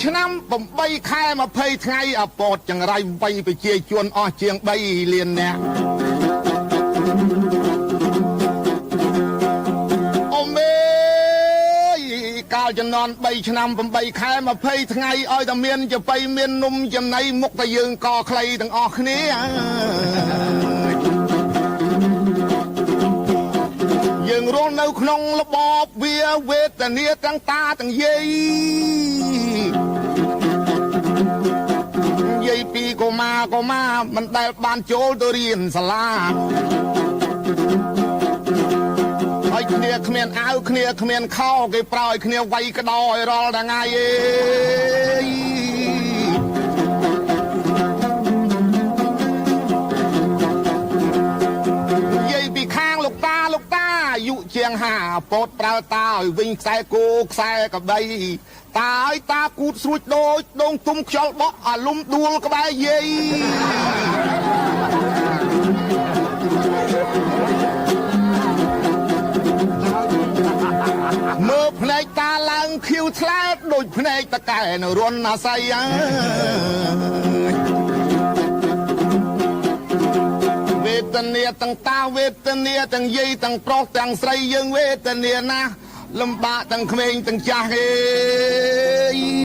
ឆ្នាំ8 ខែ 20 ថ្ងៃអពតចង្រៃវ័យប្រជាជនអស់ជាង 3 លាននាក់អូមេកាលចំនួន3 ឆ្នាំ 8 ខែ 20 ថ្ងៃឲ្យតែមានចបៃមាននំចំណៃមុខតែយើងកខ្លីទាំងអស់គ្នាយើងរស់នៅក្នុងរបបវាវេទនាទាំងតាទាំងយាយយាយពីកុមារមិនដែលបានចូលទៅរៀនសាលាហើយគ្នាគ្មានអាវគ្នាគ្មានខោគេប្រោយគ្នាវាយក្តោឲ្យរាល់ថ្ងៃអេយាយពីខាងលោកតាអាយុជាង5ពតប្រើតាឲ្យវិញខ្សែគោខ្សែកបីតាឲ្យតាគូតស្រួចដូចដងទុំខ្យល់បក់អាលុំដួលក្បែរយាយមើលភ្នែកតាឡើងខៀវថ្លាដូចភ្នែកតកែនៅរនអាស័យវេទនាទាំងតាវេទនាទាំងយាយទាំងប្រុសទាំងស្រីយើងវេទនាណាស់លំបាកទាំងក្មេងទាំងចាស់